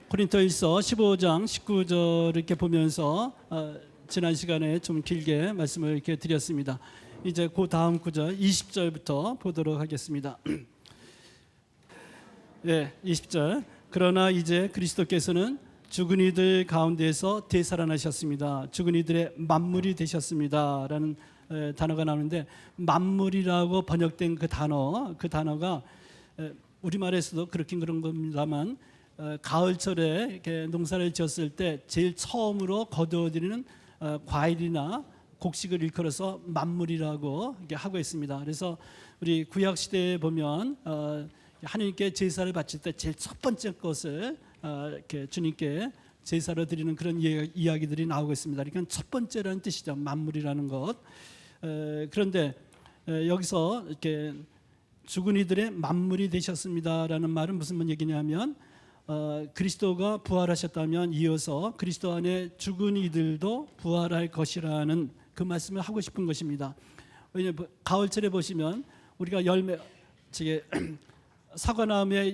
고린도일서 15장 19절 이렇게 보면서 지난 시간에 좀 길게 말씀을 이렇게 드렸습니다. 이제 그 다음 구절 20절부터 보도록 하겠습니다. 네, 20절. 그러나 이제 그리스도께서는 죽은 이들 가운데서 되살아나셨습니다. 죽은 이들의 만물이 되셨습니다. 라는 단어가 나오는데, 만물이라고 번역된 그 단어가 우리말에서도 그렇긴 그런 겁니다만, 가을철에 이렇게 농사를 지었을 때 제일 처음으로 거두어들이는 과일이나 곡식을 일컬어서 만물이라고 이렇게 하고 있습니다. 그래서 우리 구약 시대에 보면 하나님께 제사를 바칠 때 제일 첫 번째 것을 이렇게 주님께 제사로 드리는 그런 이야기들이 나오고 있습니다. 그러니까 첫 번째라는 뜻이죠. 만물이라는 것. 그런데 여기서 이렇게 죽은 이들의 만물이 되셨습니다라는 말은 무슨 얘기냐면, 그리스도가 부활하셨다면 이어서 그리스도 안에 죽은 이들도 부활할 것이라는 그 말씀을 하고 싶은 것입니다. 왜냐하면 가을철에 보시면 우리가 사과나무에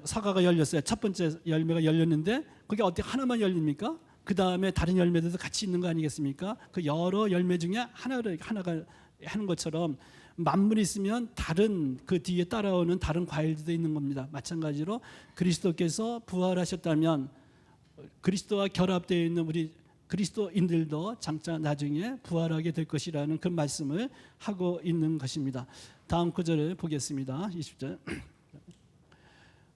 사과가 열렸어요. 첫 번째 열매가 열렸는데 그게 어떻게 하나만 열립니까? 그 다음에 다른 열매들도 같이 있는 거 아니겠습니까? 그 여러 열매 중에 하나가 하는 것처럼 만물이 있으면 다른 그 뒤에 따라오는 다른 과일들도 있는 겁니다. 마찬가지로 그리스도께서 부활하셨다면 그리스도와 결합되어 있는 우리 그리스도인들도 장차 나중에 부활하게 될 것이라는 그 말씀을 하고 있는 것입니다. 다음 구절을 보겠습니다. 20절.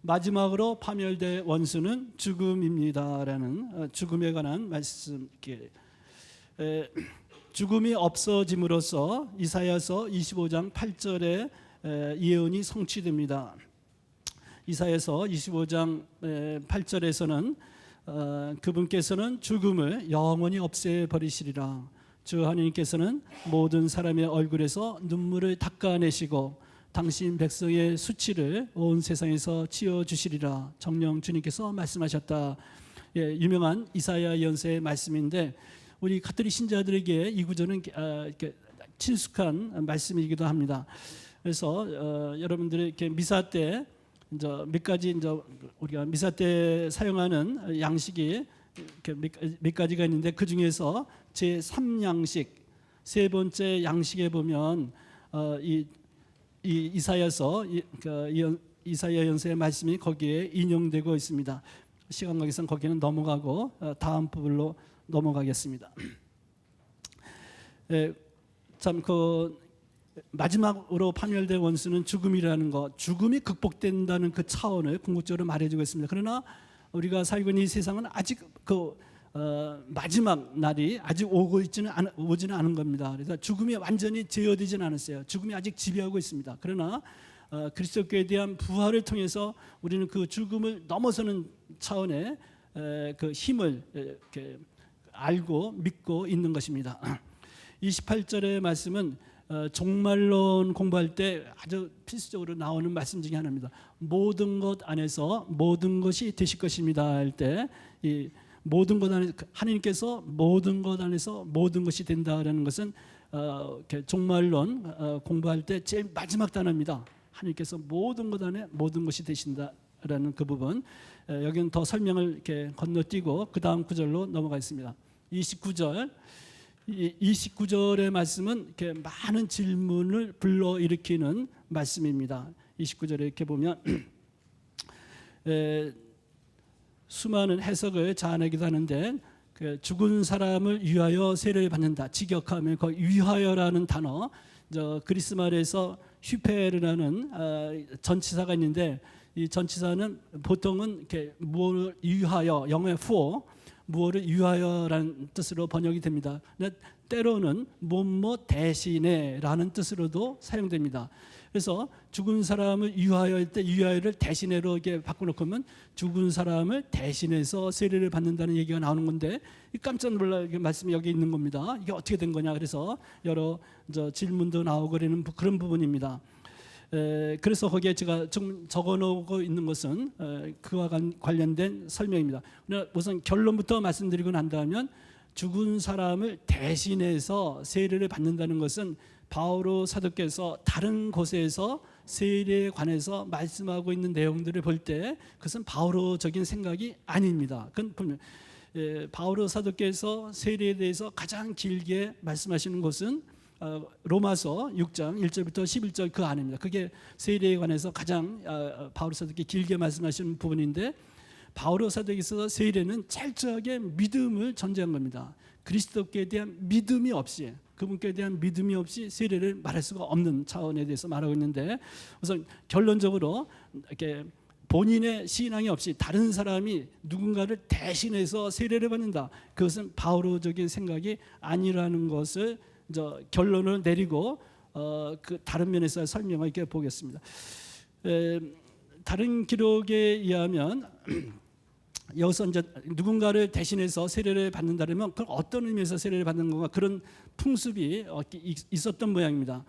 마지막으로 파멸될 원수는 죽음입니다라는 죽음에 관한 말씀. 죽음이 없어짐으로써 이사야서 25장 8절의 예언이 성취됩니다. 이사야서 25장 8절에서는 그분께서는 죽음을 영원히 없애버리시리라. 주 하나님께서는 모든 사람의 얼굴에서 눈물을 닦아내시고 당신 백성의 수치를 온 세상에서 치워주시리라. 정령 주님께서 말씀하셨다. 유명한 이사야 예언서의 말씀인데, 우리 가톨릭 신자들에게 이 구절은 친숙한 말씀이기도 합니다. 그래서 여러분들이 이렇게 미사 때 몇 가지 우리가 미사 때 사용하는 양식이 몇 가지가 있는데, 그 중에서 제 3양식 세 번째 양식에 보면 이 이사야서 이사야 연서의 말씀이 거기에 인용되고 있습니다. 시간 관계상 거기는 넘어가고 다음 부분으로 넘어가겠습니다. 참 마지막으로 파멸될 원수는 죽음이라는 것, 죽음이 극복된다는 그 차원을 궁극적으로 말해주고 있습니다. 그러나 우리가 살고 있는 이 세상은 아직 마지막 날이 아직 오지는 않은 겁니다. 그래서 죽음이 완전히 제어되지는 않았어요. 죽음이 아직 지배하고 있습니다. 그러나 그리스도께 대한 부활을 통해서 우리는 그 죽음을 넘어서는 차원의 그 힘을 이렇게 알고 믿고 있는 것입니다. 28절의 말씀은 종말론 공부할 때 아주 필수적으로 나오는 말씀 중에 하나입니다. 모든 것 안에서 모든 것이 되실 것입니다 할 때, 이 모든 것 안에 하나님께서 모든 것 안에서 모든 것이 된다라는 것은 종말론 공부할 때 제일 마지막 단어입니다. 하나님께서 모든 것 안에 모든 것이 되신다라는 그 부분. 여기는 더 설명을 이렇게 건너뛰고 그 다음 구절로 넘어가겠습니다. 29절. 29절의 말씀은 이렇게 많은 질문을 불러일으키는 말씀입니다. 29절에 이렇게 보면 수많은 해석을 자아내기도 하는데, 죽은 사람을 위하여 세례를 받는다. 직역하면 그 위하여라는 단어, 그리스 말에서 휘페르라는 전치사가 있는데, 이 전치사는 보통은 이렇게 무엇을 위하여, 영어의 for 무엇을 위하여라는 뜻으로 번역이 됩니다. 때로는 뭐뭐 대신에라는 뜻으로도 사용됩니다. 그래서 죽은 사람을 위하여 할 때 위하여를 대신에로 이렇게 바꿔놓으면 죽은 사람을 대신해서 세례를 받는다는 얘기가 나오는 건데, 깜짝 놀랄 말씀이 여기 있는 겁니다. 이게 어떻게 된 거냐? 그래서 여러 질문도 나오고 그러는 그런 부분입니다. 그래서 거기에 제가 좀 적어놓고 있는 것은 그와 관련된 설명입니다. 우선 결론부터 말씀드리고 난다면, 죽은 사람을 대신해서 세례를 받는다는 것은 바오로 사도께서 다른 곳에서 세례에 관해서 말씀하고 있는 내용들을 볼 때 그것은 바오로적인 생각이 아닙니다. 그건 보면 바오로 사도께서 세례에 대해서 가장 길게 말씀하시는 곳은 로마서 6장 1절부터 11절 그 안입니다. 그게 세례에 관해서 가장 바오로 사도께 길게 말씀하시는 부분인데, 바오로 사도께서 세례는 철저하게 믿음을 전제한 겁니다. 그리스도께 대한 믿음이 없이, 그분께 대한 믿음이 없이 세례를 말할 수가 없는 차원에 대해서 말하고 있는데, 우선 결론적으로 이렇게 본인의 신앙이 없이 다른 사람이 누군가를 대신해서 세례를 받는다, 그것은 바오로적인 생각이 아니라는 것을 결론을 내리고 그 다른 면에서 설명을 이렇게 보겠습니다. 다른 기록에 의하면 여기서 이제 누군가를 대신해서 세례를 받는다면 그건 어떤 의미에서 세례를 받는 건가, 그런 풍습이 있었던 모양입니다.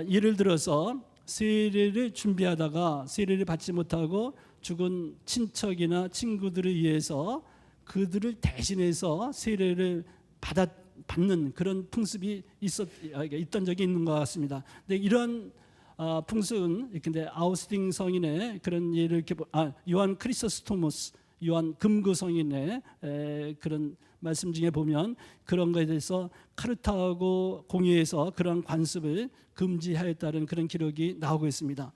예를 들어서 세례를 준비하다가 세례를 받지 못하고 죽은 친척이나 친구들을 위해서 그들을 대신해서 세례를 받는 그런 풍습이 있던 적이 있는 것 같습니다. 근데 이런 풍습은 근데 아우스팅 성인의 그런 예를 이렇게 요한 크리소스토모스, 요한 금구 성인의 그런 말씀 중에 보면 그런 것에 대해서 카르타고 공의에서 그런 관습을 금지하였다는 그런 기록이 나오고 있습니다.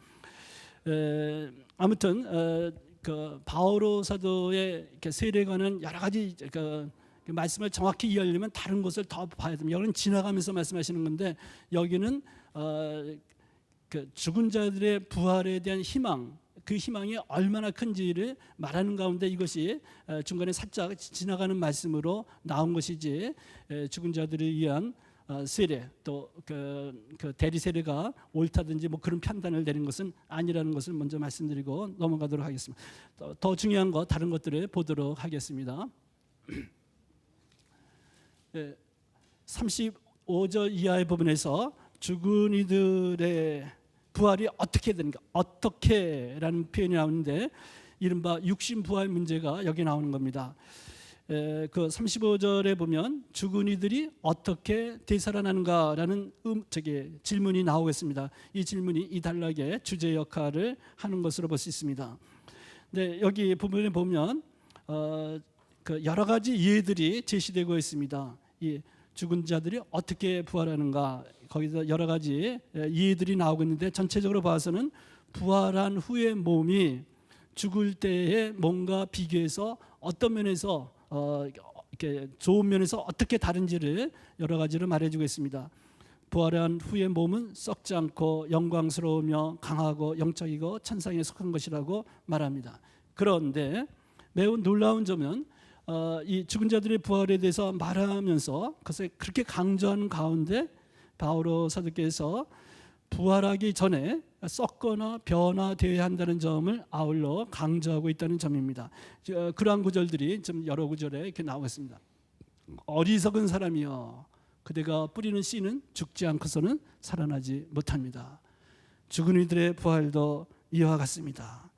아무튼 그 바오로 사도의 세례에 관한 여러 가지 그 말씀을 정확히 이해하려면 다른 것을 더 봐야 됩니다. 여기는 지나가면서 말씀하시는 건데, 여기는 그 죽은 자들의 부활에 대한 희망, 그 희망이 얼마나 큰지를 말하는 가운데 이것이 중간에 살짝 지나가는 말씀으로 나온 것이지, 죽은 자들을 위한 세례 또 그 대리 세례가 옳다든지 뭐 그런 판단을 내린 것은 아니라는 것을 먼저 말씀드리고 넘어가도록 하겠습니다. 더 중요한 거 다른 것들을 보도록 하겠습니다. 35절 이하의 부분에서 죽은 이들의 부활이 어떻게 되는가, 어떻게라는 표현이 나오는데 이른바 육신 부활 문제가 여기 나오는 겁니다. 그 35절에 보면 죽은 이들이 어떻게 되살아나는가라는 질문이 나오겠습니다. 이 질문이 이 단락의 주제 역할을 하는 것으로 볼 수 있습니다. 네, 여기 부분에 보면 그 여러 가지 예들이 제시되고 있습니다. 이 죽은 자들이 어떻게 부활하는가, 거기서 여러 가지 예들이 나오고 있는데, 전체적으로 봐서는 부활한 후의 몸이 죽을 때의 몸과 비교해서 어떤 면에서 이렇게 좋은 면에서 어떻게 다른지를 여러 가지로 말해주고 있습니다. 부활한 후의 몸은 썩지 않고 영광스러우며 강하고 영적이고 천상에 속한 것이라고 말합니다. 그런데 매우 놀라운 점은 이 죽은 자들의 부활에 대해서 말하면서 그것을 그렇게 강조하는 가운데 바오로 사도께서 부활하기 전에 썩거나 변화되어야 한다는 점을 아울러 강조하고 있다는 점입니다. 그러한 구절들이 좀 여러 구절에 이렇게 나오고 있습니다. 어리석은 사람이여, 그대가 뿌리는 씨는 죽지 않고서는 살아나지 못합니다. 죽은 이들의 부활도 이와 같습니다.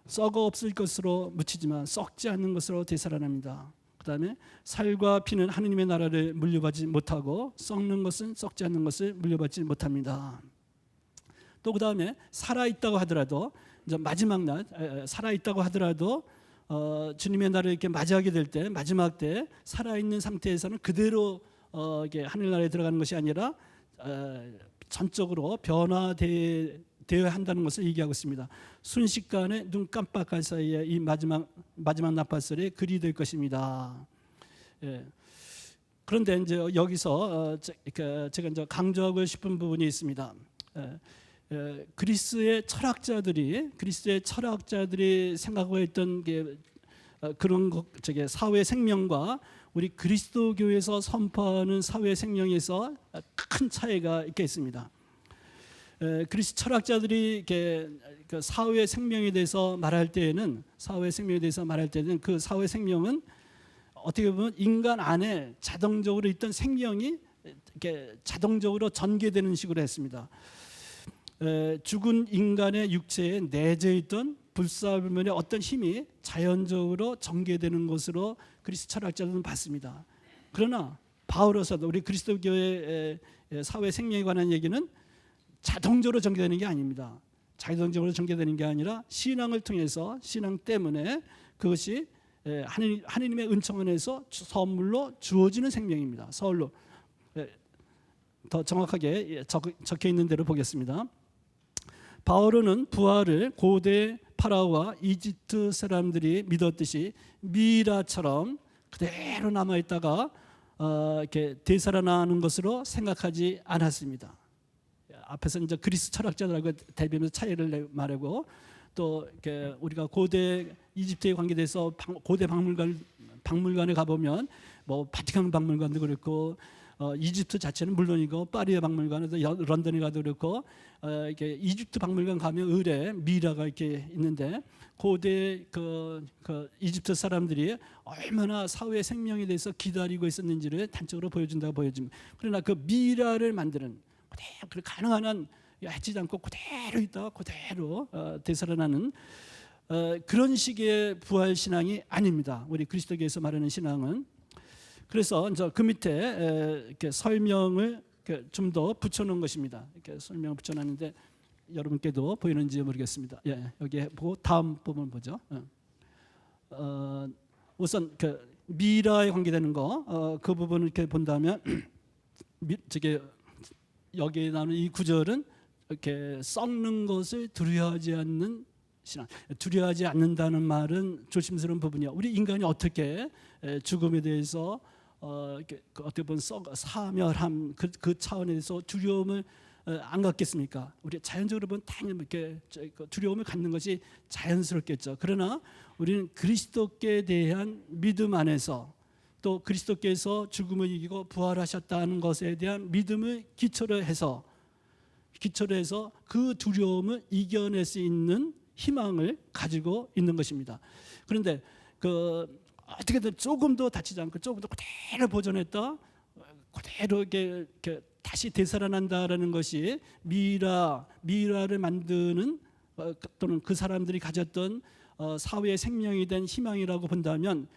썩어 없을 것으로 묻히지만 썩지 않는 것으로 되살아납니다. 그 다음에 살과 피는 하느님의 나라를 물려받지 못하고 썩는 것은 썩지 않는 것을 물려받지 못합니다. 또 그 다음에 살아있다고 하더라도 이제 마지막 날 살아있다고 하더라도 주님의 날을 이렇게 맞이하게 될 때, 마지막 때 살아있는 상태에서는 그대로 이게 하늘나라에 들어가는 것이 아니라 전적으로 변화되어야 한다는 것을 얘기하고 있습니다. 순식간에 눈 깜빡할 사이에 이 마지막 나팔소리에 글이 될 것입니다. 그런데 이제 여기서 제가 이제 강조하고 싶은 부분이 있습니다. 그리스의 철학자들이 생각하고 있던 게 그런 사회 생명과 우리 그리스도교에서 선포하는 사회 생명에서 큰 차이가 있겠습니다. 그리스 철학자들이 이렇게 그 사회 생명에 대해서 말할 때에는 그 사회 생명은 어떻게 보면 인간 안에 자동적으로 있던 생명이 이렇게 자동적으로 전개되는 식으로 했습니다. 죽은 인간의 육체에 내재 있던 불사불면의 어떤 힘이 자연적으로 전개되는 것으로 그리스 철학자들은 봤습니다. 그러나 바울의 사도, 우리 그리스도교의 사회 생명에 관한 얘기는 자동적으로 전개되는 게 아닙니다. 자동적으로 전개되는 게 아니라 신앙을 통해서, 신앙 때문에 그것이 하느님의 은총 안에서 선물로 주어지는 생명입니다. 서울로 더 정확하게 적혀 있는 대로 보겠습니다. 바오로는 부활을 고대 파라오와 이집트 사람들이 믿었듯이 미라처럼 그대로 남아 있다가 이렇게 되살아나는 것으로 생각하지 않았습니다. 앞에서 이제 그리스 철학자들하고 대비하면서 차이를 말하고, 또 이렇게 우리가 고대 이집트에 관계돼서 고대 박물관에 가보면 뭐 바티칸 박물관도 그렇고, 이집트 자체는 물론이고 파리의 박물관에도 런던에 가도 그렇고, 이렇게 이집트 박물관 가면 을에 미라가 이렇게 있는데, 고대 그 이집트 사람들이 얼마나 사회 생명에 대해서 기다리고 있었는지를 단적으로 보여줍니다. 그러나 그 미라를 만드는 그대로 가능한 한 해치지 않고 그대로 있다가 그대로 되살아나는 그런 식의 부활 신앙이 아닙니다. 우리 그리스도교에서 말하는 신앙은. 그래서 이제 그 밑에 이렇게 설명을 좀 더 붙여놓은 것입니다. 이렇게 설명을 붙여놨는데 여러분께도 보이는지 모르겠습니다. 예, 여기 보고 다음 부분 보죠. 우선 그 미라에 관계되는 거, 그 부분을 이렇게 본다면 저게 여기에 나오는 이 구절은 이렇게 썩는 것을 두려워하지 않는 신앙. 두려워하지 않는다는 말은 조심스러운 부분이야. 우리 인간이 어떻게 죽음에 대해서 어떻게 보면 사멸함 그 차원에서 두려움을 안 갖겠습니까? 우리 자연적으로 보면 당연히 이렇게 두려움을 갖는 것이 자연스럽겠죠. 그러나 우리는 그리스도께 대한 믿음 안에서, 또 그리스도께서 죽음을 이기고 부활하셨다는 것에 대한 믿음을 기초로 해서 그 두려움을 이겨낼 수 있는 희망을 가지고 있는 것입니다. 그런데 어떻게든 조금 더 다치지 않고 조금 더 그대로 보존했다, 그대로 이렇게 다시 되살아난다라는 것이 미라를 만드는, 또는 그 사람들이 가졌던 사회의 생명이 된 희망이라고 본다면,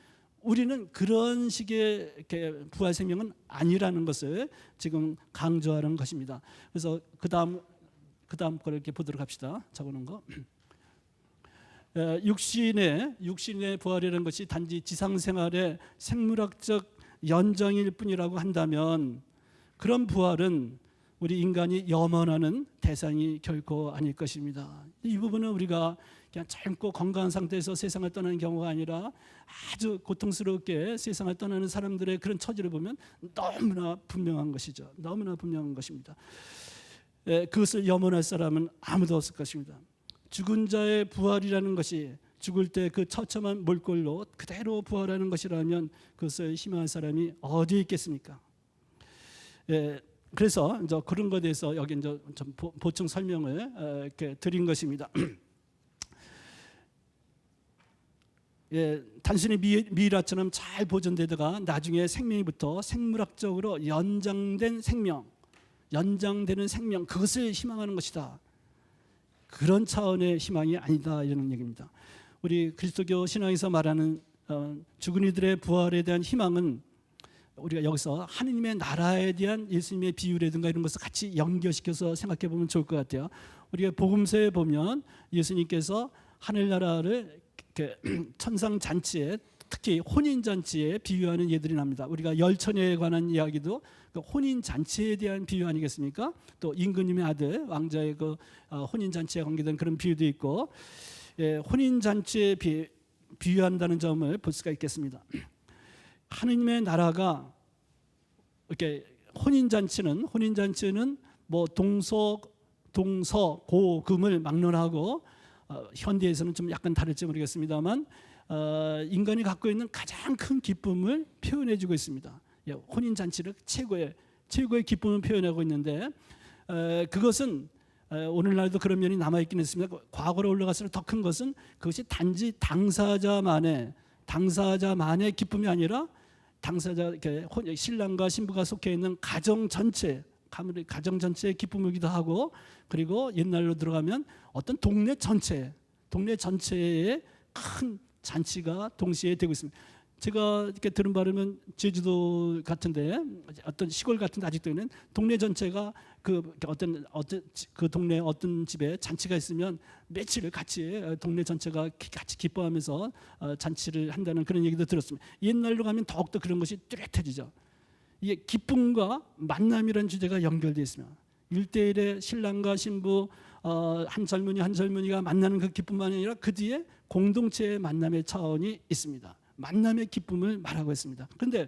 우리는 그런 식의 이렇게 부활 생명은 아니라는 것을 지금 강조하는 것입니다. 그래서 그 다음 걸 이렇게 보도록 합시다. 적어놓은 거. 육신의 부활이라는 것이 단지 지상생활의 생물학적 연장일 뿐이라고 한다면, 그런 부활은 우리 인간이 염원하는 대상이 결코 아닐 것입니다. 이 부분은 우리가 그냥 젊고 건강한 상태에서 세상을 떠나는 경우가 아니라 아주 고통스럽게 세상을 떠나는 사람들의 그런 처지를 보면 너무나 분명한 것이죠. 너무나 분명한 것입니다. 그것을 염원할 사람은 아무도 없을 것입니다. 죽은 자의 부활이라는 것이 죽을 때 그 처참한 몰골로 그대로 부활하는 것이라면 그것을 희망할 사람이 어디 있겠습니까? 그래서 이제 그런 것에 대해서 여기 이제 좀 보충 설명을 이렇게 드린 것입니다. 단순히 미라처럼 잘 보존되다가 나중에 생명이부터 생물학적으로 연장되는 생명, 그것을 희망하는 것이다. 그런 차원의 희망이 아니다, 이런 얘기입니다. 우리 그리스도교 신앙에서 말하는 죽은 이들의 부활에 대한 희망은 우리가 여기서 하느님의 나라에 대한 예수님의 비유라든가 이런 것을 같이 연결시켜서 생각해 보면 좋을 것 같아요. 우리가 복음서에 보면 예수님께서 하늘나라를 천상 잔치에, 특히 혼인 잔치에 비유하는 예들이 납니다. 우리가 열처녀에 관한 이야기도 혼인 잔치에 대한 비유 아니겠습니까? 또 임금님의 아들 왕자의 혼인 잔치에 관계된 그런 비유도 있고, 혼인 잔치에 비유한다는 점을 볼 수가 있겠습니다. 하느님의 나라가 이렇게 혼인 잔치는 뭐 동서 고금을 막론하고, 현대에서는 좀 약간 다를지 모르겠습니다만 인간이 갖고 있는 가장 큰 기쁨을 표현해주고 있습니다. 혼인 잔치를 최고의 기쁨을 표현하고 있는데, 그것은 오늘날도 그런 면이 남아 있긴 했습니다. 과거로 올라갈수록 더 큰 것은 그것이 단지 당사자만의 기쁨이 아니라 신랑과 신부가 속해 있는 가정 전체의 기쁨이기도 하고, 그리고 옛날로 들어가면 어떤 동네 전체의 큰 잔치가 동시에 되고 있습니다. 제가 이렇게 들은 바로는 제주도 같은데 어떤 시골 같은데 아직도 있는 동네 전체가 그 어떤 그 동네 어떤 집에 잔치가 있으면 며칠을 같이 동네 전체가 같이 기뻐하면서 잔치를 한다는 그런 얘기도 들었습니다. 옛날로 가면 더욱더 그런 것이 뚜렷해지죠. 이게 기쁨과 만남이라는 주제가 연결되어 있으면 1대1의 신랑과 신부 한 젊은이가 만나는 그 기쁨만이 아니라 그 뒤에 공동체의 만남의 차원이 있습니다. 만남의 기쁨을 말하고 있습니다. 그런데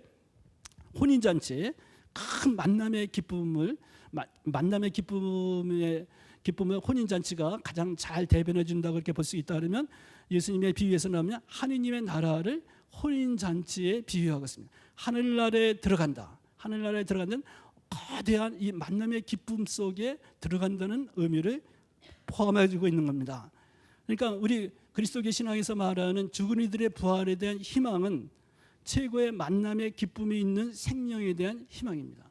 혼인잔치에 큰 만남의 기쁨을 혼인잔치가 가장 잘 대변해 준다고 이렇게 볼 수 있다 그러면 예수님의 비유에서 나오면 하느님의 나라를 혼인잔치에 비유하고 있습니다. 하늘나라에 들어간다. 하늘나라에 들어가는 거대한 이 만남의 기쁨 속에 들어간다는 의미를 포함해주고 있는 겁니다. 그러니까 우리 그리스도교 신앙에서 말하는 죽은 이들의 부활에 대한 희망은 최고의 만남의 기쁨이 있는 생명에 대한 희망입니다.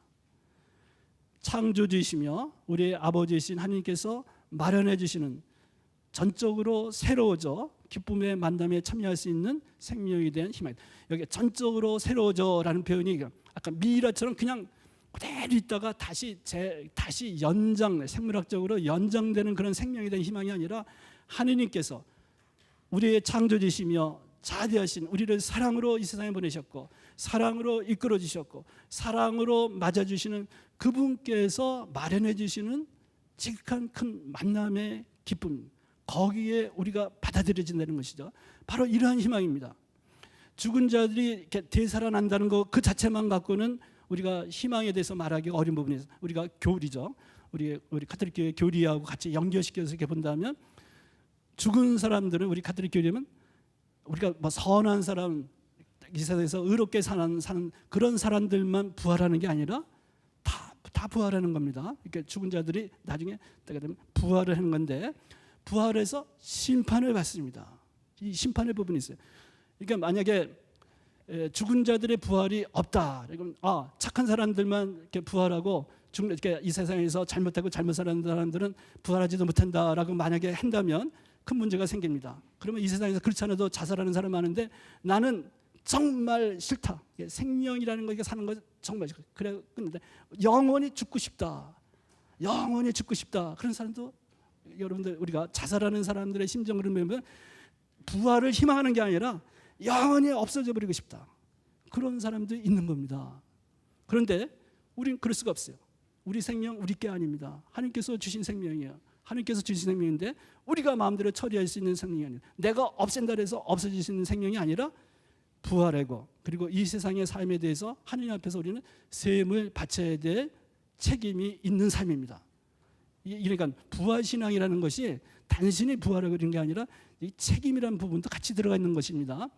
창조주이시며 우리의 아버지이신 하나님께서 마련해 주시는 전적으로 새로워져 기쁨의 만남에 참여할 수 있는 생명에 대한 희망입니다. 여기 전적으로 새로워져라는 표현이 아까 미라처럼 그냥 그대로 있다가 다시 생물학적으로 연장되는 그런 생명에 대한 희망이 아니라 하느님께서 우리의 창조주시며 자비하신 우리를 사랑으로 이 세상에 보내셨고 사랑으로 이끌어 주셨고 사랑으로 맞아주시는 그분께서 마련해 주시는 지극한 큰 만남의 기쁨, 거기에 우리가 받아들여진다는 것이죠. 바로 이러한 희망입니다. 죽은 자들이 이렇게 되살아난다는 것 그 자체만 갖고는 우리가 희망에 대해서 말하기 어려운 부분이 있어요. 우리가 교리죠. 우리 가톨릭 교회 교리하고 같이 연결시켜서 이렇게 본다면 죽은 사람들은 우리 가톨릭 교리면 우리가 뭐 선한 사람 이 세상에서 의롭게 사는 그런 사람들만 부활하는 게 아니라 다 부활하는 겁니다. 그러니까 죽은 자들이 나중에 때가 되면 부활을 하는 건데 부활해서 심판을 받습니다. 이 심판의 부분이 있어요. 그러니까 만약에 죽은 자들의 부활이 없다. 그럼 착한 사람들만 이렇게 부활하고 이렇게 이 세상에서 잘못하고 잘못 사는 사람들은 부활하지도 못한다라고 만약에 한다면 큰 문제가 생깁니다. 그러면 이 세상에서 그렇지 않아도 자살하는 사람 많은데 나는 정말 싫다. 생명이라는 거 이게 사는 거 정말 싫다. 그래 근데 영원히 죽고 싶다. 영원히 죽고 싶다. 그런 사람도 여러분들 우리가 자살하는 사람들의 심정을 보면 부활을 희망하는 게 아니라 영원히 없어져 버리고 싶다. 그런 사람도 있는 겁니다. 그런데 우리는 그럴 수가 없어요. 우리 생명 우리 게 아닙니다. 하나님께서 주신 생명이에요. 하나님께서 주신 생명인데 우리가 마음대로 처리할 수 있는 생명이 아니에요. 내가 없앤다 해서 없어질 수 있는 생명이 아니라 부활하고 그리고 이 세상의 삶에 대해서 하나님 앞에서 우리는 셈을 바쳐야 될 책임이 있는 삶입니다. 그러니까 부활신앙이라는 것이 단순히 부활을 그런 게 아니라 이 책임이라는 부분도 같이 들어가 있는 것입니다.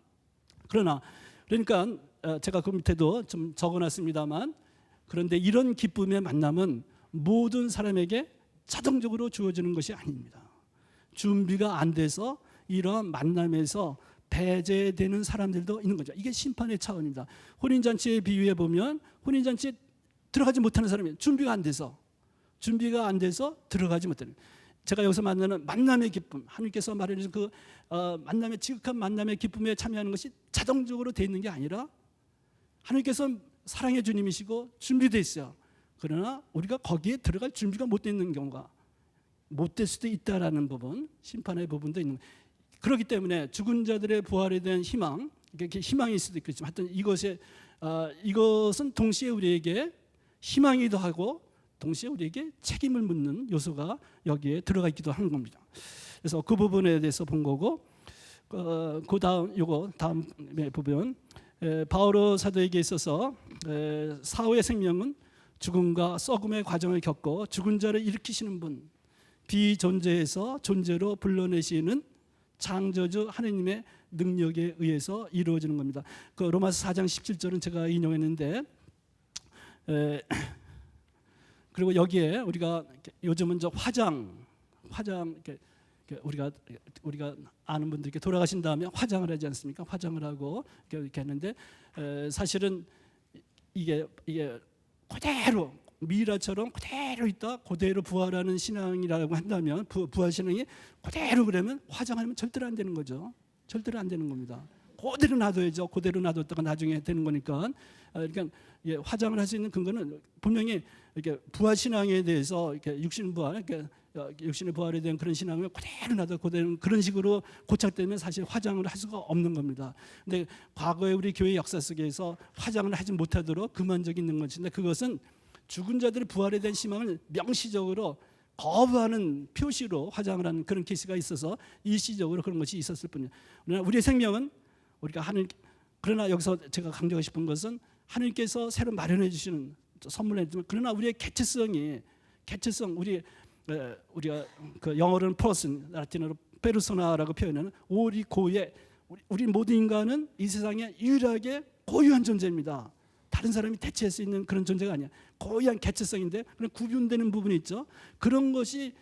그러니까 제가 그 밑에도 좀 적어놨습니다만 그런데 이런 기쁨의 만남은 모든 사람에게 자동적으로 주어지는 것이 아닙니다. 준비가 안 돼서 이런 만남에서 배제되는 사람들도 있는 거죠. 이게 심판의 차원입니다. 혼인잔치에 비유해 보면 혼인잔치에 들어가지 못하는 사람이 준비가 안 돼서 들어가지 못하는 제가 여기서 만나는 만남의 기쁨 하나님께서 말해 주신 그 만남의 지극한 만남의 기쁨에 참여하는 것이 자동적으로 돼 있는 게 아니라 하나님께서 사랑의 주님이시고 준비되어 있어요. 그러나 우리가 거기에 들어갈 준비가 못 돼 있는 경우가 못 될 수도 있다라는 부분 심판의 부분도 있는 거예요. 그렇기 때문에 죽은 자들의 부활에 대한 희망 이게 희망일 수도 있겠지만 하여튼 이것은 동시에 우리에게 희망이기도 하고 동시에 우리에게 책임을 묻는 요소가 여기에 들어가 있기도 하는 겁니다. 그래서 그 부분에 대해서 본 거고 그 다음에 보면 바오로 사도에게 있어서 사후의 생명은 죽음과 썩음의 과정을 겪고 죽은 자를 일으키시는 분 비존재에서 존재로 불러내시는 창조주 하나님의 능력에 의해서 이루어지는 겁니다. 그 로마서 4장 17절은 제가 인용했는데 그리고 여기에 우리가 요즘은 저 화장 이렇게 우리가 아는 분들께 돌아가신 다음에 화장을 하지 않습니까? 화장을 하고 이렇게 했는데 사실은 이게 그대로 미라처럼 그대로 있다 그대로 부활하는 신앙이라고 한다면 부활 신앙이 그대로 그러면 화장하면 절대로 안 되는 거죠. 절대로 안 되는 겁니다. 그대로 놔둬야죠. 그대로 놔뒀다가 나중에 되는 거니까. 그러니까 화장을 할 수 있는 근거는 분명히 이렇게 부활 신앙에 대해서 이렇게 육신 부활, 그러니까 육신의 부활에 대한 그런 신앙을 그대로 놔둬 그대로 그런 식으로 고착되면 사실 화장을 할 수가 없는 겁니다. 근데 과거에 우리 교회 역사 속에서 화장을 하지 못하도록 금한 적이 있는 것인데, 그것은 죽은 자들의 부활에 대한 희망을 명시적으로 거부하는 표시로 화장을 하는 그런 케이스가 있어서 일시적으로 그런 것이 있었을 뿐이에요. 그러나 우리의 생명은 우리가 그러나 여기서 제가 강조하고 싶은 것은 하나님께서 새로 마련해 주시는 선물을 해주지만, 그러나 우리의 개체성 우리가 그 영어로는 person, 라틴어로 페르소나라고 표현하는 오리 고유의 우리 모든 인간은 이 세상에 유일하게 고유한 존재입니다. 다른 사람이 대체할 수 있는 그런 존재가 아니야. 고유한 개체성인데 그런 구분되는 부분이 있죠. 그런 것이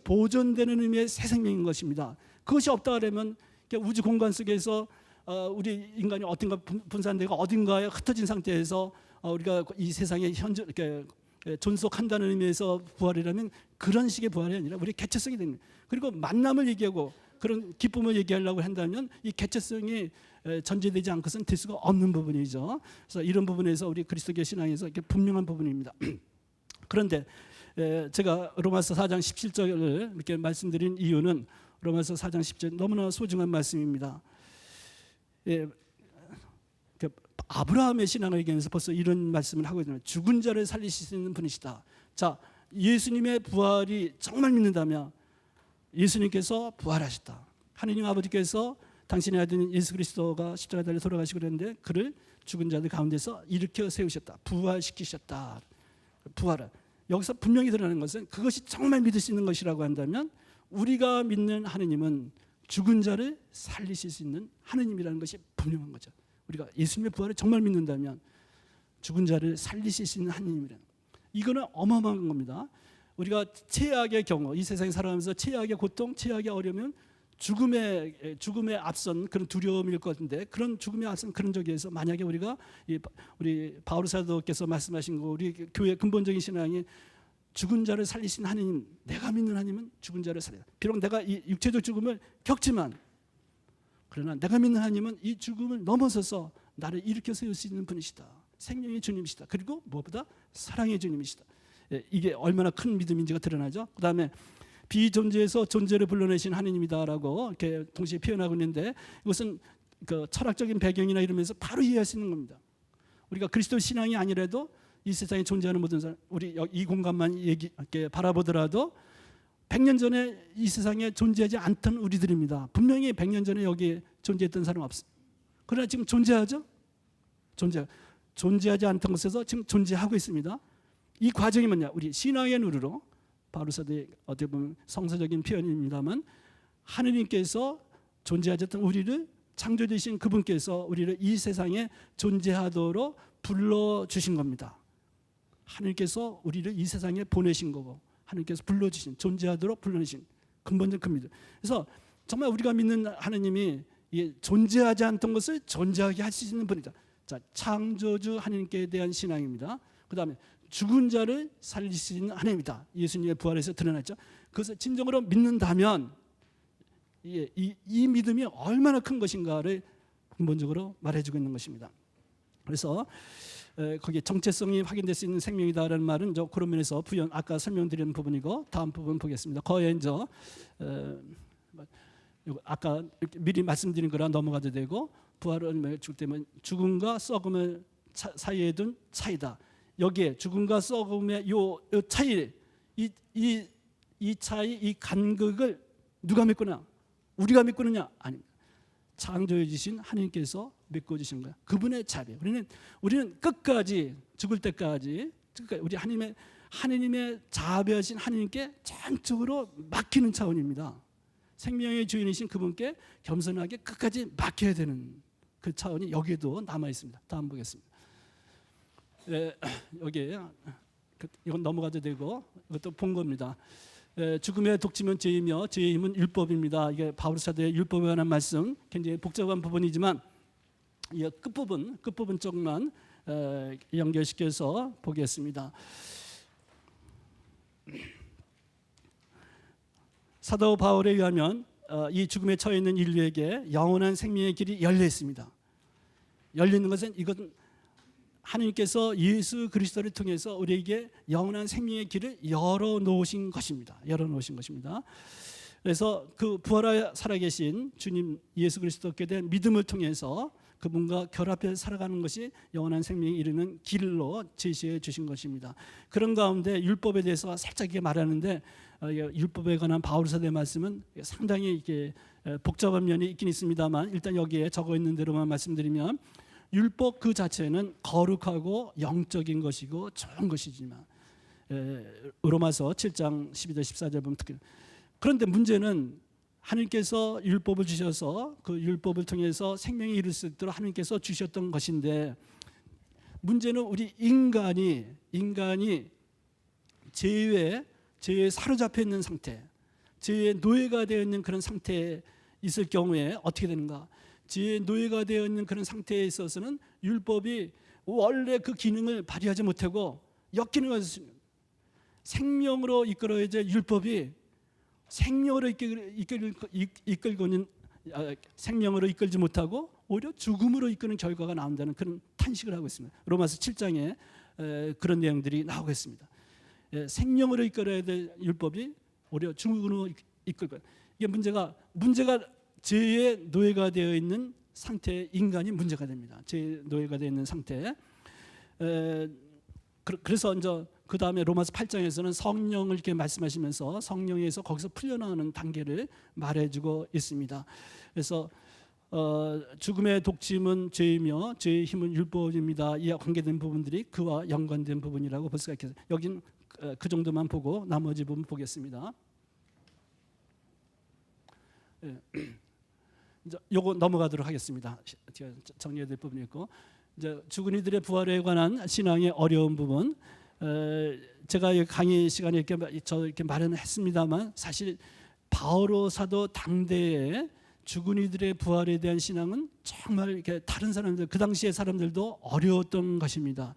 보존되는 의미의 새 생명인 것입니다. 그것이 없다 그러면 우주 공간 속에서 우리 인간이 어딘가 분산되고 어딘가에 흩어진 상태에서 우리가 이 세상에 존속한다는 의미에서 부활이라면 그런 식의 부활이 아니라 우리의 개체성이 됩니다. 그리고 만남을 얘기하고 그런 기쁨을 얘기하려고 한다면 이 개체성이 전제되지 않고서는 될 수가 없는 부분이죠. 그래서 이런 부분에서 우리 그리스도교 신앙에서 이렇게 분명한 부분입니다. 그런데 제가 로마서 4장 17절을 이렇게 말씀드린 이유는 로마서 4장 10절 너무나 소중한 말씀입니다. 아브라함의 신앙을 얘기하면서 벌써 이런 말씀을 하고 있잖아요. 죽은 자를 살리실 수 있는 분이시다. 자, 예수님의 부활이 정말 믿는다면 예수님께서 부활하셨다. 하느님 아버지께서 당신의 아들 예수 그리스도가 십자가 달려 돌아가시고 그랬는데 그를 죽은 자들 가운데서 일으켜 세우셨다. 부활시키셨다. 부활을 여기서 분명히 드러나는 것은 그것이 정말 믿을 수 있는 것이라고 한다면 우리가 믿는 하느님은 죽은 자를 살리실 수 있는 하느님이라는 것이 분명한 거죠. 우리가 예수님의 부활을 정말 믿는다면 죽은 자를 살리실 수 있는 하느님이라는, 이거는 어마어마한 겁니다. 우리가 최악의 경우, 이 세상에 살아가면서 최악의 고통, 최악의 어려움은 죽음에 앞선 그런 두려움일 것 같은데, 그런 죽음에 앞선 그런 적에서 만약에 우리 바울 사도께서 말씀하신 거, 우리 교회의 근본적인 신앙이 죽은 자를 살리신 하느님, 내가 믿는 하나님은 죽은 자를 살려. 비록 내가 이 육체적 죽음을 겪지만, 그러나 내가 믿는 하나님은 이 죽음을 넘어서서 나를 일으켜 세울 수 있는 분이시다. 생명의 주님이시다. 그리고 무엇보다 사랑의 주님이시다. 이게 얼마나 큰 믿음인지가 드러나죠. 그 다음에 비존재에서 존재를 불러내신 하느님이다라고 이렇게 동시에 표현하고 있는데, 이것은 그 철학적인 배경이나 이러면서 바로 이해할 수 있는 겁니다. 우리가 그리스도 신앙이 아니라도 이 세상에 존재하는 모든 사람, 우리 이 공간만 이렇게 바라보더라도 100년 전에 이 세상에 존재하지 않던 우리들입니다. 분명히 100년 전에 여기에 존재했던 사람 없습니다. 그러나 지금 존재하죠? 존재하지 않던 곳에서 지금 존재하고 있습니다. 이 과정이 뭐냐? 우리 신앙의 누르로, 바울 사도의 어떻게 보면 성서적인 표현입니다만, 하느님께서 존재하지 않던 우리를 창조주신 그분께서 우리를 이 세상에 존재하도록 불러주신 겁니다. 하느님께서 우리를 이 세상에 보내신 거고, 하느님께서 불러주신, 존재하도록 불러내신 근본적 그 믿음. 그래서 정말 우리가 믿는 하느님이 존재하지 않던 것을 존재하게 할 수 있는 분이다. 자, 창조주 하느님께 대한 신앙입니다. 그 다음에 죽은 자를 살릴 수 있는 하나님이다. 예수님의 부활에서 드러났죠. 그것을 진정으로 믿는다면 이 믿음이 얼마나 큰 것인가를 근본적으로 말해주고 있는 것입니다. 그래서 거기에 정체성이 확인될 수 있는 생명이다라는 말은 그런 면에서 아까 설명드린 부분이고, 다음 부분 보겠습니다. 거연저 아까 미리 말씀드린 거라 넘어가도 되고, 부활을 죽을 때면 죽음과 썩음을 사이에 둔 차이다. 여기에 죽음과 썩음의 요 차이, 이 차이, 이 간극을 누가 메꾸냐? 우리가 메꾸느냐? 아닙니다. 창조해 주신 하나님께서 메꿔 주신 거야. 그분의 자비. 우리는 끝까지, 죽을 때까지 우리 하나님의 자비하신 하나님께 전적으로 맡기는 차원입니다. 생명의 주인이신 그분께 겸손하게 끝까지 맡겨야 되는 그 차원이 여기에도 남아 있습니다. 다음 보겠습니다. 여기에 이건 넘어가도 되고, 이것도 본 겁니다. 죽음의 독침은 죄이며 죄의 힘은 율법입니다. 이게 바울 사도의 율법에 관한 말씀, 굉장히 복잡한 부분이지만 이 끝부분 쪽만 연결시켜서 보겠습니다. 사도 바울에 의하면 이 죽음에 처해 있는 인류에게 영원한 생명의 길이 열려 있습니다. 열려 있는 것은 이것은 하나님께서 예수 그리스도를 통해서 우리에게 영원한 생명의 길을 열어 놓으신 것입니다. 열어 놓으신 것입니다. 그래서 그 부활하여 살아계신 주님 예수 그리스도께 대한 믿음을 통해서 그분과 결합해 살아가는 것이 영원한 생명에 이르는 길로 제시해 주신 것입니다. 그런 가운데 율법에 대해서 살짝 말하는데 율법에 관한 바울서의 말씀은 상당히 이게 복잡한 면이 있긴 있습니다만 일단 여기에 적어 있는 대로만 말씀드리면 율법 그 자체는 거룩하고 영적인 것이고 좋은 것이지만 로마서 7장 12절 14절 보면 특히 그런데 문제는 하나님께서 율법을 주셔서 그 율법을 통해서 생명이 이룰 수 있도록 하나님께서 주셨던 것인데 문제는 우리 인간이 죄에 사로잡혀 있는 상태, 죄의 노예가 되어 있는 그런 상태에 있을 경우에 어떻게 되는가? 죄의 노예가 되어 있는 그런 상태에 있어서는 율법이 원래 그 기능을 발휘하지 못하고 역기능을 생명으로 이끌어야 될 율법이 생명으로 이끌고는 생명으로 이끌지 못하고 오히려 죽음으로 이끄는 결과가 나온다는 그런 탄식을 하고 있습니다. 로마서 7장에 그런 내용들이 나오고 있습니다. 생명으로 이끌어야 될 율법이 오히려 죽음으로 이끌고 이게 문제가 죄의 노예가 되어 있는 상태의 인간이 문제가 됩니다. 죄의 노예가 되어 있는 상태. 그래서 이제 그 다음에 로마서 8장에서는 성령을 이렇게 말씀하시면서 성령에서 거기서 풀려나오는 단계를 말해주고 있습니다. 그래서 죽음의 독침은 죄이며 죄의 힘은 율법입니다. 이와 관계된 부분들이 그와 연관된 부분이라고 볼 수가 있겠습니다. 여기는 그 정도만 보고 나머지 부분 보겠습니다. 이제 요거 넘어가도록 하겠습니다. 제가 정리해야 될 부분이 있고 이제 죽은 이들의 부활에 관한 신앙의 어려운 부분. 제가 강의 시간에 이렇게 마련했습니다만 사실 바오로 사도 당대에 죽은 이들의 부활에 대한 신앙은 정말 이렇게 다른 사람들 그 당시의 사람들도 어려웠던 것입니다.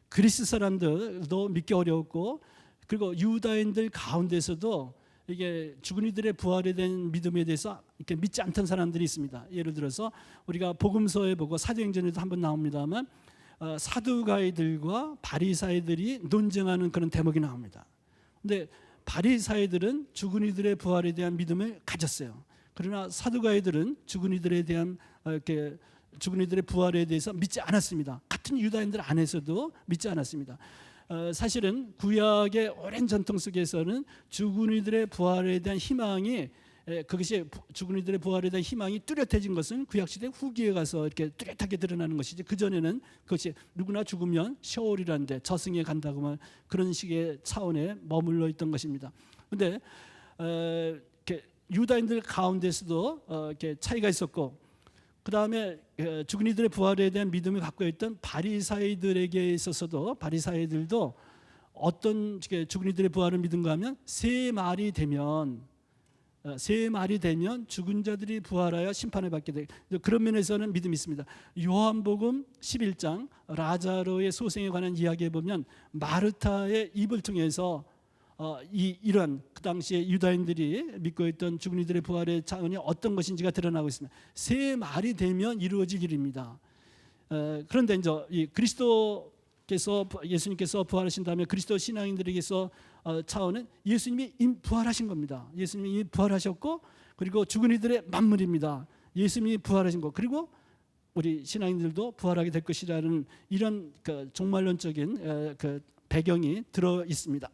그리스 사람들도 믿기 어려웠고 그리고 유다인들 가운데서도 이게 죽은 이들의 부활에 대한 믿음에 대해서 이렇게 믿지 않던 사람들이 있습니다. 예를 들어서 우리가 복음서에 보고 사도행전에도 한번 나옵니다만 사두가이들과 바리사이들이 논쟁하는 그런 대목이 나옵니다. 근데 바리사이들은 죽은 이들의 부활에 대한 믿음을 가졌어요. 그러나 사두가이들은 죽은 이들에 대한 죽은 이들의 부활에 대해서 믿지 않았습니다. 같은 유다인들 안에서도 믿지 않았습니다. 사실은 구약의 오랜 전통 속에서는 죽은 이들의 부활에 대한 희망이 그것이 죽은 이들의 부활에 대한 희망이 뚜렷해진 것은 구약시대 후기에 가서 이렇게 뚜렷하게 드러나는 것이지 그전에는 그것이 누구나 죽으면 셔올이라는 데 저승에 간다고 그런 식의 차원에 머물러 있던 것입니다. 그런데 유다인들 가운데서도 이렇게 차이가 있었고 그 다음에 죽은 이들의 부활에 대한 믿음을 갖고 있던 바리사이들에게 있어서도 바리사이들도 어떤 죽은 이들의 부활을 믿은가 하면 세 말이 되면 죽은 자들이 부활하여 심판을 받게 돼. 그런 면에서는 믿음이 있습니다. 요한복음 11장 라자로의 소생에 관한 이야기에 보면 마르타의 입을 통해서 이런 그 당시에 유다인들이 믿고 있던 죽은 이들의 부활의 차원이 어떤 것인지가 드러나고 있습니다. 세 말이 되면 이루어질 일입니다. 그런데 이제 이 예수님께서 부활하신 다음에 그리스도 신앙인들에게서 차원은 예수님이 부활하신 겁니다. 예수님이 부활하셨고 그리고 죽은 이들의 만물입니다. 예수님이 부활하신 것 그리고 우리 신앙인들도 부활하게 될 것이라는 이런 종말론적인 배경이 들어 있습니다.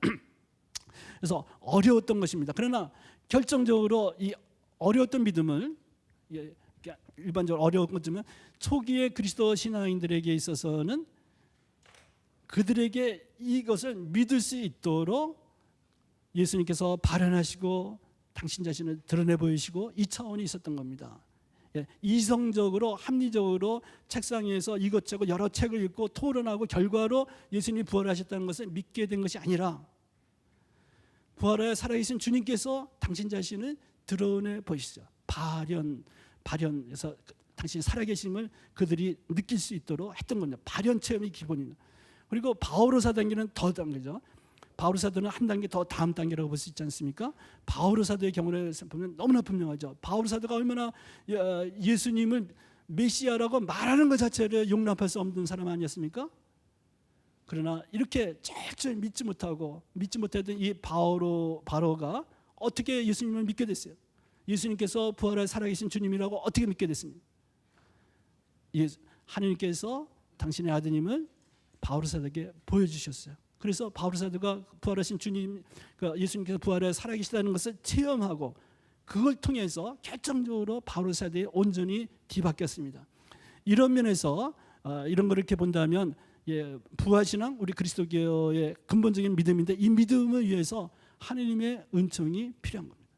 그래서 어려웠던 것입니다. 그러나 결정적으로 이 어려웠던 믿음을 일반적으로 어려운 것쯤은 초기의 그리스도 신앙인들에게 있어서는 그들에게 이것을 믿을 수 있도록 예수님께서 발현하시고 당신 자신을 드러내 보이시고 이 차원이 있었던 겁니다. 이성적으로 합리적으로 책상 위에서 이것저것 여러 책을 읽고 토론하고 결과로 예수님이 부활하셨다는 것을 믿게 된 것이 아니라 부활하여 살아계신 주님께서 당신 자신을 드러내 보이시죠. 발현해서 당신이 살아계심을 그들이 느낄 수 있도록 했던 겁니다. 발현 체험이 기본입니다. 그리고 바오로 사단계는 더 단계죠. 바울 사도는 한 단계 더 다음 단계라고 볼 수 있지 않습니까? 바울 사도의 경우를 보면 너무나 분명하죠. 바울 사도가 얼마나 예수님을 메시아라고 말하는 것 자체를 용납할 수 없는 사람 아니었습니까? 그러나 이렇게 철저히 믿지 못하던 이 바로가 어떻게 예수님을 믿게 됐어요? 예수님께서 부활하여 살아계신 주님이라고 어떻게 믿게 됐습니까? 하나님께서 당신의 아드님을 바울 사도에게 보여주셨어요. 그래서 바울 사도가 부활하신 주님, 예수님께서 부활하여 살아계시다는 것을 체험하고 그걸 통해서 결정적으로 바울 사도에 온전히 뒤바뀌었습니다. 이런 면에서 이런 걸 이렇게 본다면 부활신앙 우리 그리스도교의 근본적인 믿음인데 이 믿음을 위해서 하나님의 은총이 필요한 겁니다.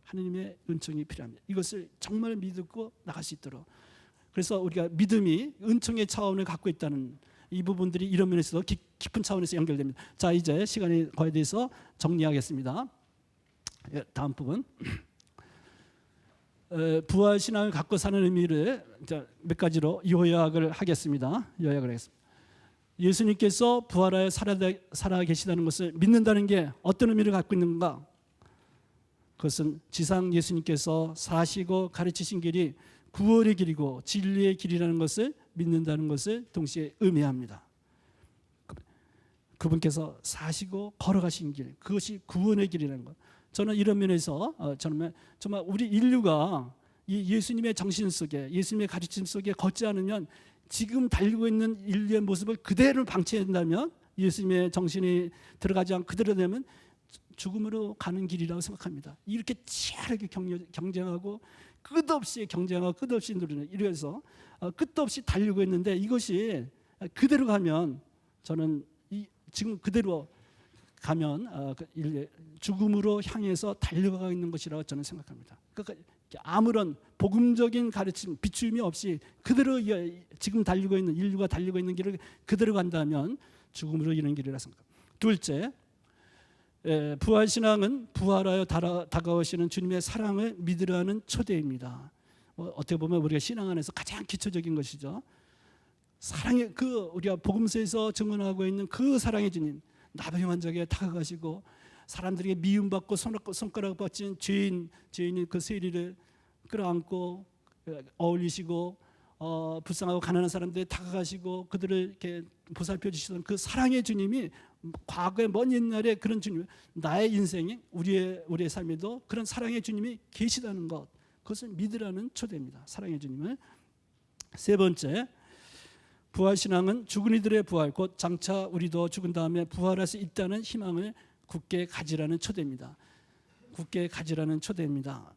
하나님의 은총이 필요합니다. 이것을 정말 믿고 나갈 수 있도록. 그래서 우리가 믿음이 은총의 차원을 갖고 있다는 이 부분들이 이런 면에서도 깊은 차원에서 연결됩니다. 자, 이제 시간이 거의 돼서 정리하겠습니다. 다음 부분. 부활 신앙을 갖고 사는 의미를 몇 가지로 요약을 하겠습니다. 예수님께서 부활하여 살아 계시다는 것을 믿는다는 게 어떤 의미를 갖고 있는가? 그것은 지상 예수님께서 사시고 가르치신 길이 구원의 길이고 진리의 길이라는 것을 믿는다는 것을 동시에 의미합니다. 그분께서 사시고 걸어가신 길, 그것이 구원의 길이라는 것. 저는 이런 면에서 정말 우리 인류가 이 예수님의 정신 속에, 예수님의 가르침 속에 걷지 않으면 지금 달리고 있는 인류의 모습을 그대로 방치한다면, 예수님의 정신이 들어가지 않고 그대로 되면 죽음으로 가는 길이라고 생각합니다. 이렇게 치열하게 경쟁하고 끝없이 경쟁하고 끝없이 누리는, 이래서 끝도 없이 달리고 있는데 이것이 그대로 가면, 저는 지금 그대로 가면 죽음으로 향해서 달려가고 있는 것이라고 저는 생각합니다. 그러니까 아무런 복음적인 가르침, 비추임이 없이 그대로 지금 달리고 있는, 인류가 달리고 있는 길을 그대로 간다면 죽음으로 이르는 길이라 생각합니다. 둘째, 부활신앙은 부활하여 다가오시는 주님의 사랑을 믿으라는 초대입니다. 어떻게 보면 우리가 신앙 안에서 가장 기초적인 것이죠. 사랑의 우리가 복음서에서 증언하고 있는 그 사랑의 주님, 나병 환자에게 다가가시고 사람들에게 미움받고 손가락 받친 죄인이 그 세리를 끌어안고 어울리시고 불쌍하고 가난한 사람들에 다가가시고 그들을 이렇게 보살펴 주시던 그 사랑의 주님이 과거의 먼 옛날에 그런 주님, 나의 인생에 우리의 삶에도 그런 사랑의 주님이 계시다는 것, 그것을 믿으라는 초대입니다. 사랑의 주님을. 세 번째, 부활신앙은 죽은 이들의 부활, 곧 장차 우리도 죽은 다음에 부활할 수 있다는 희망을 굳게 가지라는 초대입니다. 굳게 가지라는 초대입니다.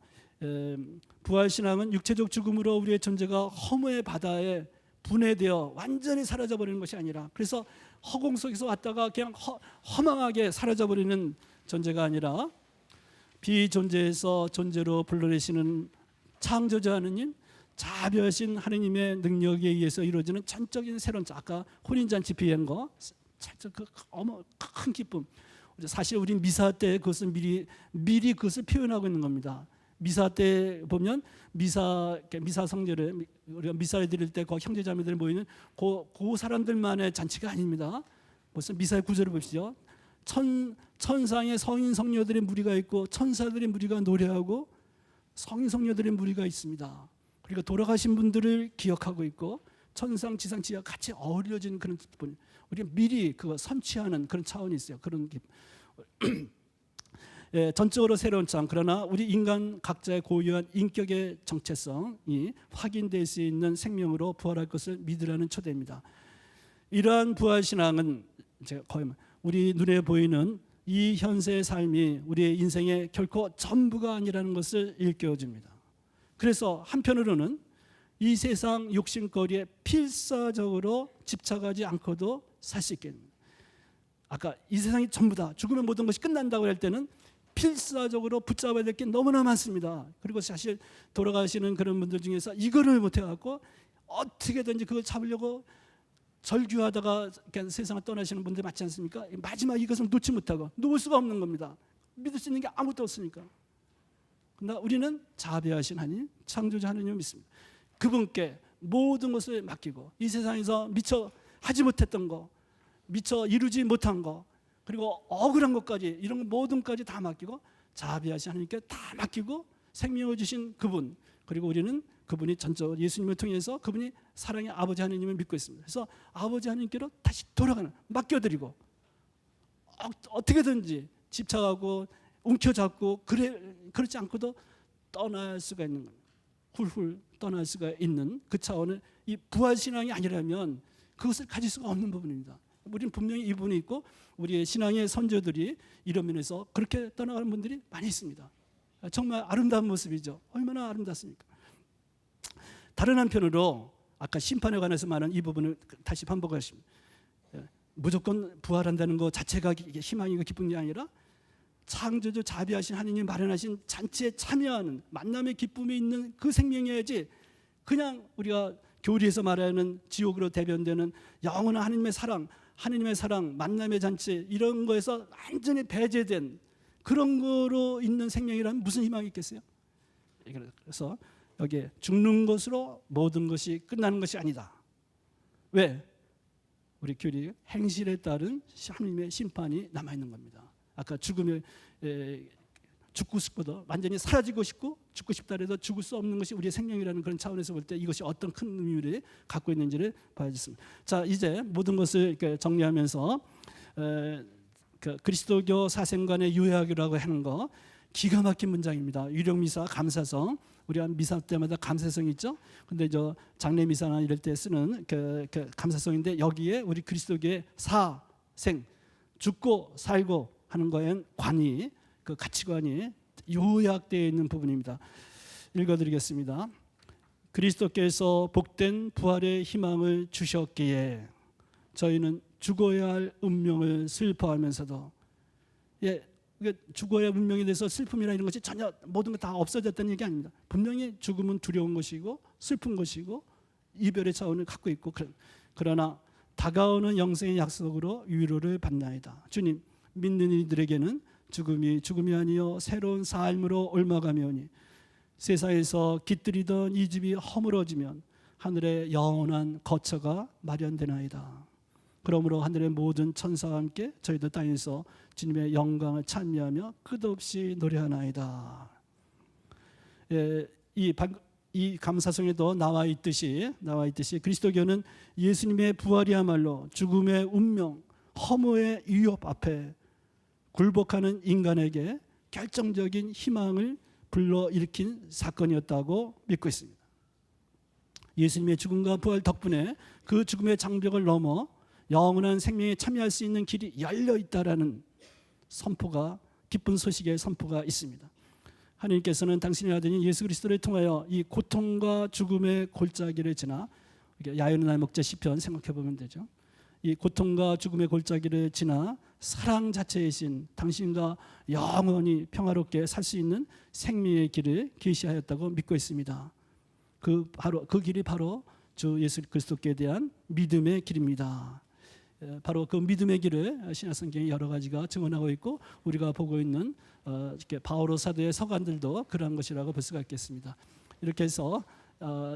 부활신앙은 육체적 죽음으로 우리의 존재가 허무의 바다에 분해되어 완전히 사라져버리는 것이 아니라, 그래서 허공 속에서 왔다가 그냥 허망하게 사라져버리는 존재가 아니라 비존재에서 존재로 불러내시는 창조자 하느님, 자비하신 하느님의 능력에 의해서 이루어지는 전적인 새로운, 아까 혼인잔치 비한 거, 그 큰 기쁨. 사실 우리 미사 때 그것을 미리 그것을 표현하고 있는 겁니다. 미사 때 보면 미사 성제를 우리가 미사를 드릴 때 그 형제자매들 모이는 그 사람들만의 잔치가 아닙니다. 무슨 미사의 구절을 보시죠. 천상의 성인 성녀들의 무리가 있고 천사들의 무리가 노래하고 성인 성녀들의 무리가 있습니다. 그리고 돌아가신 분들을 기억하고 있고 천상 지상 지하 같이 어우러진 그런 분, 우리가 미리 그거 선취하는 그런 차원이 있어요. 그런 전적으로 새로운 장, 그러나 우리 인간 각자의 고유한 인격의 정체성이 확인될 수 있는 생명으로 부활할 것을 믿으라는 초대입니다. 이러한 부활신앙은 거의 우리 눈에 보이는 이 현세의 삶이 우리의 인생의 결코 전부가 아니라는 것을 일깨워줍니다. 그래서 한편으로는 이 세상 욕심거리에 필사적으로 집착하지 않고도 살 수 있겠습니다. 아까 이 세상이 전부다, 죽으면 모든 것이 끝난다고 할 때는 필사적으로 붙잡아야 될 게 너무나 많습니다. 그리고 사실 돌아가시는 그런 분들 중에서 이거를 못해갖고 어떻게든지 그걸 잡으려고 절규하다가 세상을 떠나시는 분들 많지 않습니까? 마지막 이것을 놓지 못하고 놓을 수가 없는 겁니다. 믿을 수 있는 게 아무것도 없으니까. 그러나 우리는 자비하신 하나님, 창조자 하나님을 믿습니다. 그분께 모든 것을 맡기고 이 세상에서 미처 하지 못했던 거, 미처 이루지 못한 거, 그리고 억울한 것까지 이런 모든 것까지 다 맡기고 자비하신 하나님께 다 맡기고 생명을 주신 그분, 그리고 우리는 그분이 전적 예수님을 통해서 그분이 사랑의 아버지 하나님을 믿고 있습니다. 그래서 아버지 하나님께로 다시 돌아가는, 맡겨드리고 어떻게든지 집착하고 움켜잡고 그렇지 않고도 떠날 수가 있는 겁니다. 훌훌 떠날 수가 있는 그 차원의 이 부활신앙이 아니라면 그것을 가질 수가 없는 부분입니다. 우리는 분명히 이 부분이 있고 우리의 신앙의 선조들이 이런 면에서 그렇게 떠나가는 분들이 많이 있습니다. 정말 아름다운 모습이죠. 얼마나 아름답습니까? 다른 한편으로 아까 심판에 관해서 말한 이 부분을 다시 반복하십니다. 무조건 부활한다는 것 자체가 희망이고 기쁨이 아니라 창조주 자비하신 하나님이 마련하신 잔치에 참여하는 만남의 기쁨이 있는 그 생명이어야지, 그냥 우리가 교리에서 말하는 지옥으로 대변되는 영원한 하나님의 사랑, 만남의 잔치 이런 거에서 완전히 배제된 그런 거로 있는 생명이라면 무슨 희망이 있겠어요? 그래서 여기에 죽는 것으로 모든 것이 끝나는 것이 아니다. 왜? 우리 교리 행실에 따른 하나님의 심판이 남아있는 겁니다. 아까 죽음에 죽고 싶어도 완전히 사라지고 싶고 죽고 싶다 해도 죽을 수 없는 것이 우리의 생명이라는 그런 차원에서 볼 때 이것이 어떤 큰 의미를 갖고 있는지를 봐야겠습니다. 자, 이제 모든 것을 정리하면서 그리스도교 사생관의 유해하기라고 하는 거 기가 막힌 문장입니다. 유령미사 감사성, 우리가 미사 때마다 감사성이 있죠. 근데 저 장례미사나 이럴 때 쓰는 그 감사성인데 여기에 우리 그리스도교의 사생, 죽고 살고 하는 거엔 관이, 그 가치관이 요약되어 있는 부분입니다. 읽어드리겠습니다. 그리스도께서 복된 부활의 희망을 주셨기에 저희는 죽어야 할 운명을 슬퍼하면서도, 죽어야 할 운명에 대해서 슬픔이나 이런 것이 전혀 모든 것 다 없어졌다는 얘기 아닙니다. 분명히 죽음은 두려운 것이고 슬픈 것이고 이별의 차원을 갖고 있고, 그러나 다가오는 영생의 약속으로 위로를 받나이다. 주님, 믿는 이들에게는 죽음이 아니요 새로운 삶으로 옮아가며니 세상에서 깃들이던 이 집이 허물어지면 하늘의 영원한 거처가 마련되나이다. 그러므로 하늘의 모든 천사와 함께 저희도 땅에서 주님의 영광을 찬미하며 끝없이 노래하나이다. 이 감사성에도 나와 있듯이 그리스도교는 예수님의 부활이야말로 죽음의 운명, 허무의 위협 앞에 굴복하는 인간에게 결정적인 희망을 불러일으킨 사건이었다고 믿고 있습니다. 예수님의 죽음과 부활 덕분에 그 죽음의 장벽을 넘어 영원한 생명에 참여할 수 있는 길이 열려 있다라는 선포가, 기쁜 소식의 선포가 있습니다. 하나님께서는 당신의 아들인 예수 그리스도를 통하여 이 고통과 죽음의 골짜기를 지나, 야훼나 날 먹자 시편 생각해 보면 되죠. 이 고통과 죽음의 골짜기를 지나 사랑 자체이신 당신과 영원히 평화롭게 살 수 있는 생명의 길을 계시하였다고 믿고 있습니다. 그 길이 바로 주 예수 그리스도께 대한 믿음의 길입니다. 바로 그 믿음의 길을 신약성경에 여러 가지가 증언하고 있고 우리가 보고 있는 바오로 사도의 서간들도 그러한 것이라고 볼 수가 있겠습니다. 이렇게 해서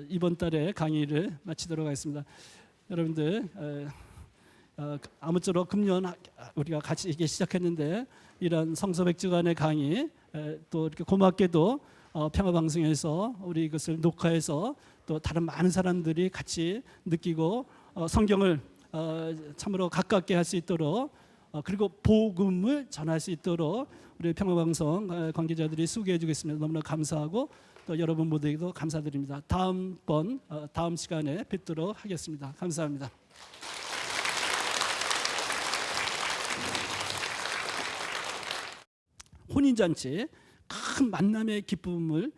이번 달에 강의를 마치도록 하겠습니다. 여러분들 아무쪼록 금년 우리가 같이 이게 시작했는데 이런 성서백주간의 강의, 또 이렇게 고맙게도 평화방송에서 우리 이것을 녹화해서 또 다른 많은 사람들이 같이 느끼고 성경을 참으로 가깝게 할 수 있도록, 그리고 복음을 전할 수 있도록 우리 평화방송 관계자들이 수고해 주겠습니다. 너무나 감사하고 또 여러분 모두에게도 감사드립니다. 다음 시간에 뵙도록 하겠습니다. 감사합니다. 혼인잔치, 큰 만남의 기쁨을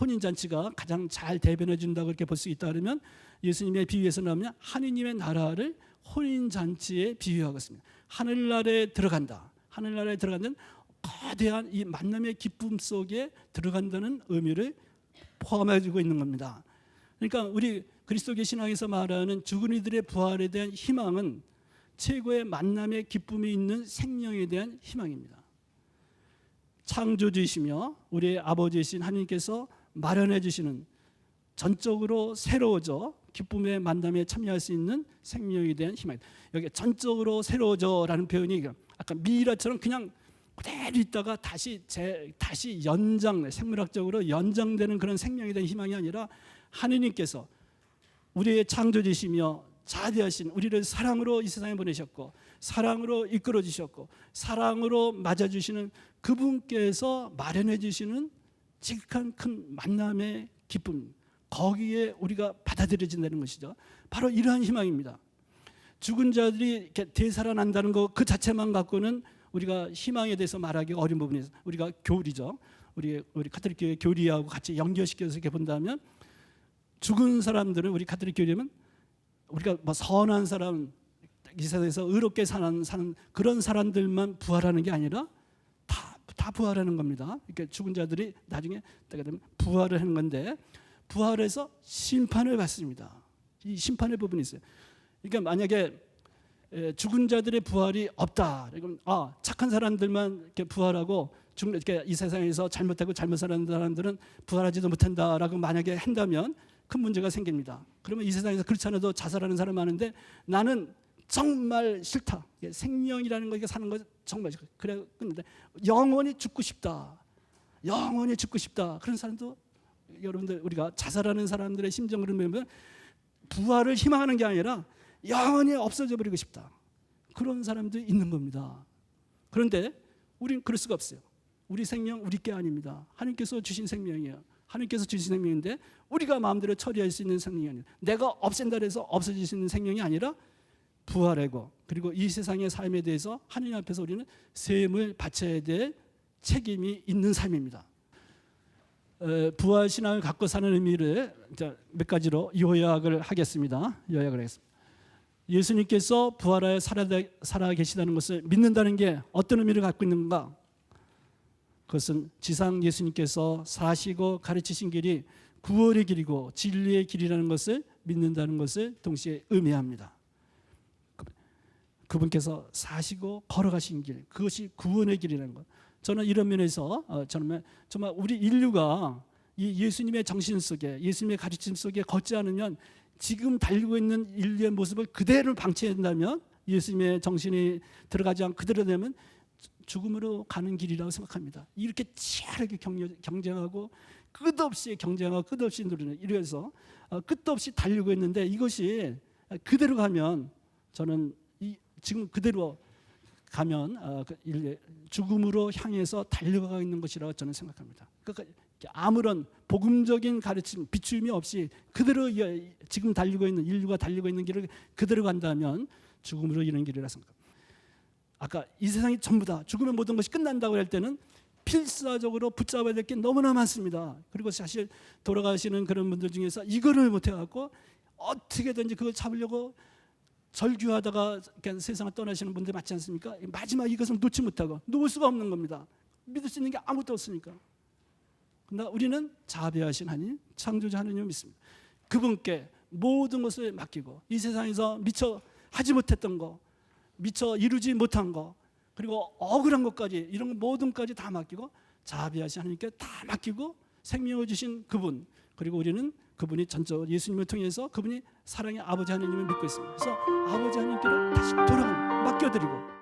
혼인잔치가 가장 잘 대변해 준다고 이렇게 볼 수 있다 그러면, 예수님의 비유에서 나오면 하느님의 나라를 혼인잔치에 비유하고 있습니다. 하늘나라에 들어간다는 거대한 이 만남의 기쁨 속에 들어간다는 의미를 포함해주고 있는 겁니다. 그러니까 우리 그리스도교 신앙에서 말하는 죽은 이들의 부활에 대한 희망은 최고의 만남의 기쁨이 있는 생명에 대한 희망입니다. 창조주이시며 우리의 아버지이신 하나님께서 마련해 주시는 전적으로 새로워져 기쁨의 만남에 참여할 수 있는 생명에 대한 희망. 여기 전적으로 새로워져라는 표현이 아까 미이라처럼 그냥 그대로 있다가 다시 생물학적으로 연장되는 그런 생명에 대한 희망이 아니라 하느님께서 우리의 창조주시며 자비하신 우리를 사랑으로 이 세상에 보내셨고 사랑으로 이끌어 주셨고 사랑으로 맞아주시는 그분께서 마련해 주시는 지극한 큰 만남의 기쁨, 거기에 우리가 받아들여진다는 것이죠. 바로 이러한 희망입니다. 죽은 자들이 이렇게 되살아난다는 것 그 자체만 갖고는 우리가 희망에 대해서 말하기가 어려운 부분이 있어요. 우리가 교리죠. 우리 가톨릭 교회 교리하고 같이 연결시켜서 이렇게 본다면 죽은 사람들은 우리 가톨릭 교리면 우리가 뭐 선한 사람, 이 세상에서 의롭게 사는 그런 사람들만 부활하는 게 아니라 다 부활하는 겁니다. 이렇게 죽은 자들이 나중에 때가 되면 부활을 하는 건데 부활해서 심판을 받습니다. 이 심판의 부분이 있어요. 그러니까 만약에 죽은 자들의 부활이 없다. 그럼 착한 사람들만 이렇게 부활하고 이렇게 이 세상에서 잘못하고 잘못 사는 사람들은 부활하지도 못한다라고 만약에 한다면 큰 문제가 생깁니다. 그러면 이 세상에서 그렇지 않아도 자살하는 사람 많은데 나는 정말 싫다. 생명이라는 거 이게 사는 거 정말 싫다. 그래 근데 영원히 죽고 싶다. 영원히 죽고 싶다. 그런 사람도 여러분들 우리가 자살하는 사람들의 심정을 보면 부활을 희망하는 게 아니라 영원히 없어져 버리고 싶다. 그런 사람도 있는 겁니다. 그런데 우리는 그럴 수가 없어요. 우리 생명 우리 게 아닙니다. 하나님께서 주신 생명이에요. 하나님께서 주신 생명인데 우리가 마음대로 처리할 수 있는 생명이 아니에요. 내가 없앤다 해서 없어질 수 있는 생명이 아니라 부활하고 그리고 이 세상의 삶에 대해서 하나님 앞에서 우리는 셈을 바쳐야 될 책임이 있는 삶입니다. 부활 신앙을 갖고 사는 의미를 몇 가지로 요약을 하겠습니다. 예수님께서 부활하여 살아 계시다는 것을 믿는다는 게 어떤 의미를 갖고 있는가? 그것은 지상 예수님께서 사시고 가르치신 길이 구원의 길이고 진리의 길이라는 것을 믿는다는 것을 동시에 의미합니다. 그분께서 사시고 걸어가신 길, 그것이 구원의 길이라는 것. 저는 이런 면에서 정말 우리 인류가 이 예수님의 정신 속에 예수님의 가르침 속에 걷지 않으면 지금 달리고 있는 인류의 모습을 그대로 방치한다면 예수님의 정신이 들어가지 않고 그대로 되면 죽음으로 가는 길이라고 생각합니다. 이렇게 치열하게 경쟁하고 끝없이 경쟁하고 끝없이 누리는 이래서 끝도 없이 달리고 있는데 이것이 그대로 가면 저는 지금 그대로 가면 죽음으로 향해서 달려가고 있는 것이라고 저는 생각합니다. 그러니까 아무런 복음적인 가르침, 비추임이 없이 그대로 지금 달리고 있는 인류가 달리고 있는 길을 그대로 간다면 죽음으로 이르는 길이라 생각합니다. 아까 이 세상이 전부 다 죽으면 모든 것이 끝난다고 할 때는 필사적으로 붙잡아야 될 게 너무나 많습니다. 그리고 사실 돌아가시는 그런 분들 중에서 이거를 못해갖고 어떻게든지 그걸 잡으려고 절규하다가 세상을 떠나시는 분들 많지 않습니까? 마지막 이것을 놓지 못하고 놓을 수가 없는 겁니다. 믿을 수 있는 게 아무것도 없으니까. 그러나 우리는 자비하신 하나님, 창조자 하나님을 믿습니다. 그분께 모든 것을 맡기고 이 세상에서 미처 하지 못했던 거, 미처 이루지 못한 거, 그리고 억울한 것까지 이런 모든까지 다 맡기고 자비하신 하나님께 다 맡기고 생명을 주신 그분, 그리고 우리는 그분이 전적 예수님을 통해서 그분이 사랑의 아버지 하나님을 믿고 있습니다. 그래서 아버지 하나님께로 다시 돌아가는 맡겨드리고